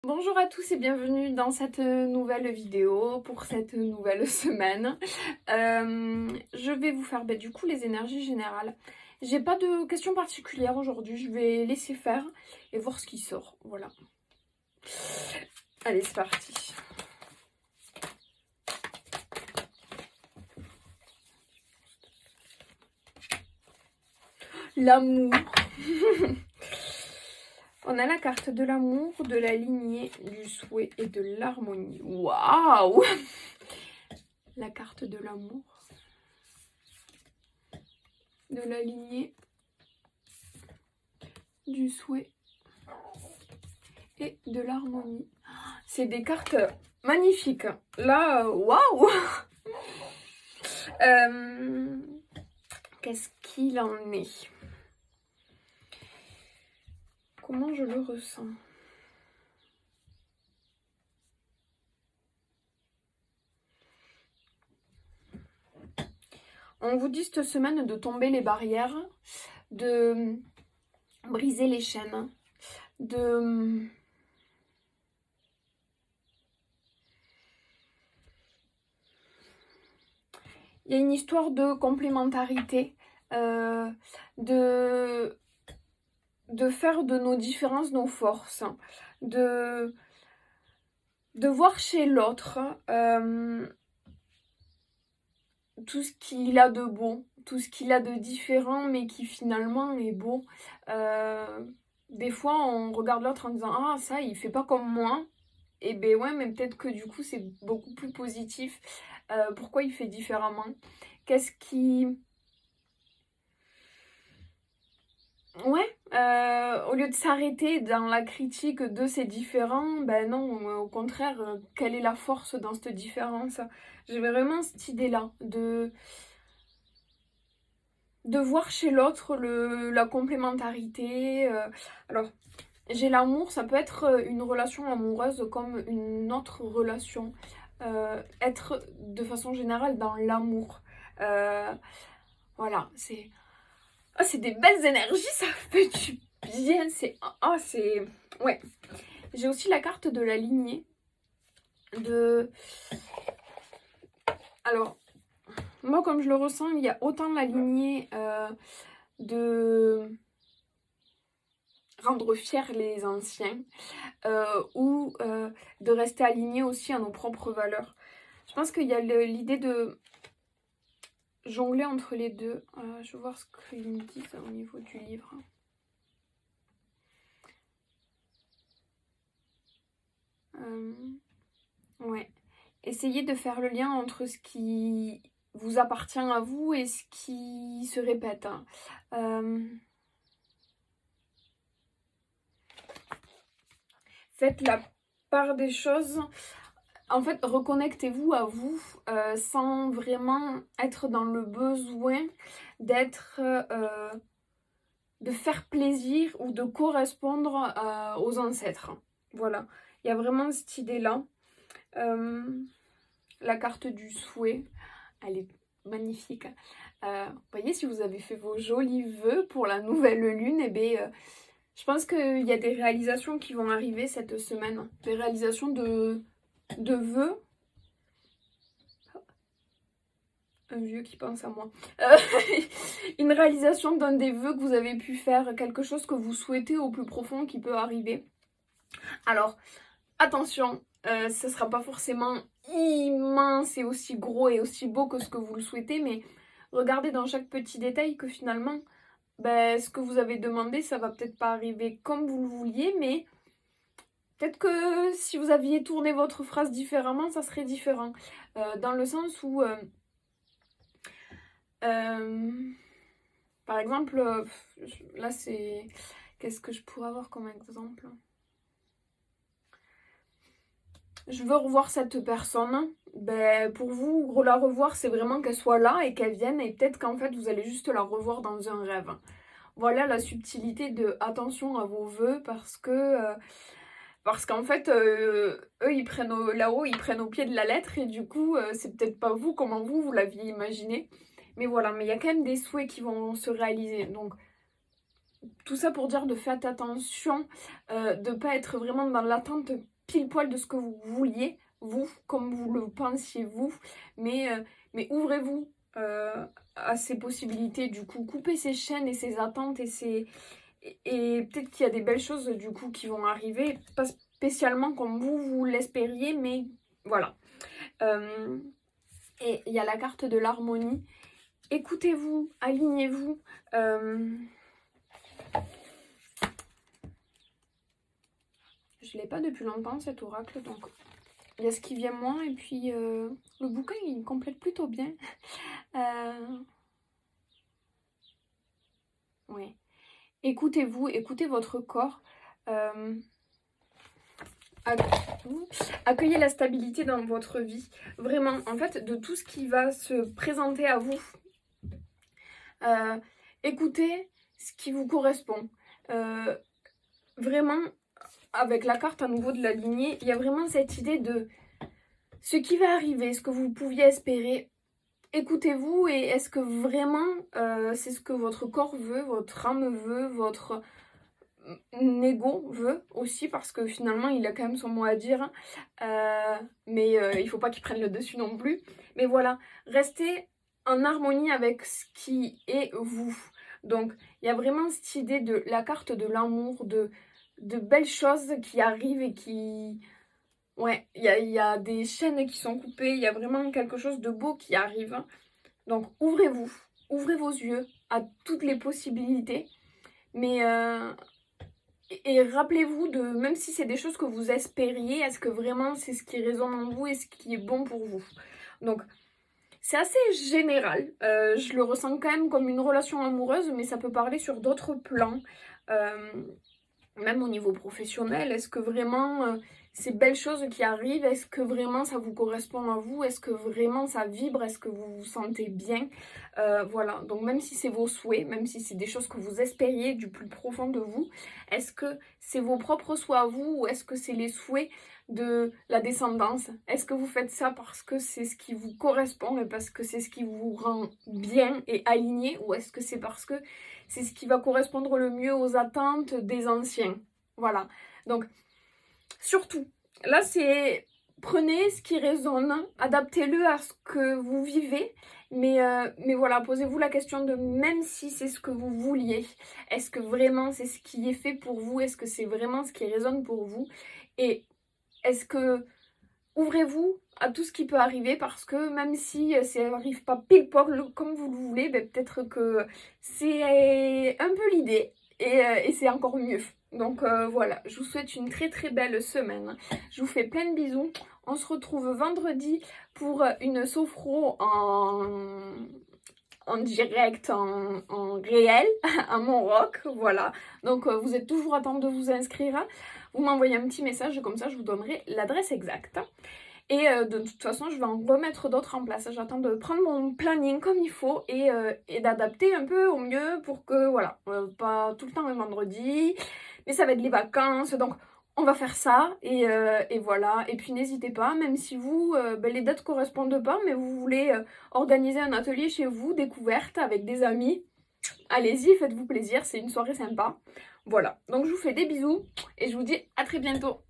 Bonjour à tous et bienvenue dans cette nouvelle vidéo pour cette nouvelle semaine. Je vais vous faire du coup les énergies générales. J'ai pas de questions particulières aujourd'hui, je vais laisser faire et voir ce qui sort. Voilà. Allez, c'est parti. L'amour. On a la carte de l'amour, de la lignée, du souhait et de l'harmonie. Waouh! La carte de l'amour, de la lignée, du souhait et de l'harmonie. C'est des cartes magnifiques. Là, waouh! Qu'est-ce qu'il en est? Comment je le ressens? On vous dit cette semaine de tomber les barrières, de briser les chaînes, de... Il y a une histoire de complémentarité, de faire de nos différences nos forces, de voir chez l'autre tout ce qu'il a de beau, tout ce qu'il a de différent, mais qui finalement est beau. Des fois, on regarde l'autre en disant « Ah, ça, il fait pas comme moi ». Et ben ouais, mais peut-être que du coup, c'est beaucoup plus positif. Pourquoi il fait différemment? Qu'est-ce qui... Ouais, au lieu de s'arrêter dans la critique de ces différents, ben non, au contraire, quelle est la force dans cette différence? J'ai vraiment cette idée-là, de voir chez l'autre la complémentarité. Alors, j'ai l'amour, ça peut être une relation amoureuse comme une autre relation. Être de façon générale dans l'amour. Voilà, c'est... Ah, c'est des belles énergies, ça fait du bien. C'est... Ah, c'est... Ouais. J'ai aussi la carte de la lignée. Alors, moi, comme je le ressens, il y a autant la lignée de rendre fiers les anciens ou de rester aligné aussi à nos propres valeurs. Je pense qu'il y a l'idée de jongler entre les deux. Je vais voir ce qu'ils me disent au niveau du livre. Ouais. Essayez de faire le lien entre ce qui vous appartient à vous et ce qui se répète. Faites la part des choses. En fait, reconnectez-vous à vous sans vraiment être dans le besoin d'être... de faire plaisir ou de correspondre aux ancêtres. Voilà, il y a vraiment cette idée-là. La carte du souhait, elle est magnifique. Vous voyez, si vous avez fait vos jolis vœux pour la nouvelle lune, eh bien, je pense qu'il y a des réalisations qui vont arriver cette semaine. Des réalisations de vœux. Un vieux qui pense à moi. Une réalisation d'un des vœux que vous avez pu faire, quelque chose que vous souhaitez au plus profond qui peut arriver. Alors, attention, ce ne sera pas forcément immense et aussi gros et aussi beau que ce que vous le souhaitez, mais regardez dans chaque petit détail que finalement, ce que vous avez demandé, ça va peut-être pas arriver comme vous le vouliez, mais peut-être que si vous aviez tourné votre phrase différemment, ça serait différent. Dans le sens où... par exemple, là c'est... Qu'est-ce que je pourrais avoir comme exemple? Je veux revoir cette personne. Pour vous, la revoir, c'est vraiment qu'elle soit là et qu'elle vienne. Et peut-être qu'en fait, vous allez juste la revoir dans un rêve. Voilà la subtilité de attention à vos vœux parce qu'en fait, eux, ils prennent là-haut, ils prennent au pied de la lettre. Et du coup, c'est peut-être pas vous comment vous l'aviez imaginé. Mais voilà, mais il y a quand même des souhaits qui vont se réaliser. Donc, tout ça pour dire de faire attention, de ne pas être vraiment dans l'attente pile poil de ce que vous vouliez, vous, comme vous le pensiez vous, mais ouvrez-vous à ces possibilités, du coup, coupez ces chaînes et ces attentes et peut-être qu'il y a des belles choses du coup qui vont arriver, pas spécialement comme vous l'espériez, mais voilà. Et il y a la carte de l'harmonie. Écoutez-vous, alignez-vous. Je ne l'ai pas depuis longtemps cet oracle, donc il y a ce qui vient moins et puis le bouquin il complète plutôt bien. Ouais. Écoutez-vous, écoutez votre corps. Accueillez la stabilité dans votre vie. Vraiment, en fait, de tout ce qui va se présenter à vous. Écoutez ce qui vous correspond. Vraiment, avec la carte à nouveau de la lignée, il y a vraiment cette idée de ce qui va arriver, ce que vous pouviez espérer. Écoutez-vous et est-ce que vraiment c'est ce que votre corps veut, votre âme veut, votre ego veut aussi, parce que finalement il a quand même son mot à dire, mais il faut pas qu'il prenne le dessus non plus. Mais voilà, restez en harmonie avec ce qui est vous. Donc il y a vraiment cette idée de la carte de l'amour, de belles choses qui arrivent et qui... Ouais, il y a des chaînes qui sont coupées, il y a vraiment quelque chose de beau qui arrive. Donc ouvrez-vous, ouvrez vos yeux à toutes les possibilités. Mais et rappelez-vous de, même si c'est des choses que vous espériez, est-ce que vraiment c'est ce qui résonne en vous et ce qui est bon pour vous? Donc c'est assez général, je le ressens quand même comme une relation amoureuse, mais ça peut parler sur d'autres plans. Même au niveau professionnel, est-ce que vraiment ces belles choses qui arrivent, est-ce que vraiment ça vous correspond à vous? Est-ce que vraiment ça vibre? Est-ce que vous vous sentez bien? Voilà, donc même si c'est vos souhaits, même si c'est des choses que vous espériez du plus profond de vous, est-ce que c'est vos propres souhaits à vous ou est-ce que c'est les souhaits de la descendance? Est-ce que vous faites ça parce que c'est ce qui vous correspond et parce que c'est ce qui vous rend bien et aligné, ou est-ce que c'est parce que c'est ce qui va correspondre le mieux aux attentes des anciens? Voilà, donc surtout, là c'est prenez ce qui résonne, adaptez-le à ce que vous vivez, mais voilà, posez-vous la question de même si c'est ce que vous vouliez, est-ce que vraiment c'est ce qui est fait pour vous? Est-ce que c'est vraiment ce qui résonne pour vous? Et est-ce que ouvrez-vous à tout ce qui peut arriver, parce que même si ça n'arrive pas pile poil comme vous le voulez, ben peut-être que c'est un peu l'idée et c'est encore mieux. Donc voilà, je vous souhaite une très très belle semaine. Je vous fais plein de bisous. On se retrouve vendredi pour une sophro en direct, en réel, à Montroc, voilà. Donc vous êtes toujours à temps de vous inscrire. Vous m'envoyez un petit message, comme ça je vous donnerai l'adresse exacte. Et de toute façon, je vais en remettre d'autres en place. J'attends de prendre mon planning comme il faut et d'adapter un peu au mieux pour que, voilà, pas tout le temps le vendredi, mais ça va être les vacances, donc on va faire ça et voilà. Et puis n'hésitez pas, même si vous, les dates correspondent pas, mais vous voulez organiser un atelier chez vous, découverte avec des amis, allez-y, faites-vous plaisir, c'est une soirée sympa. Voilà, donc je vous fais des bisous et je vous dis à très bientôt.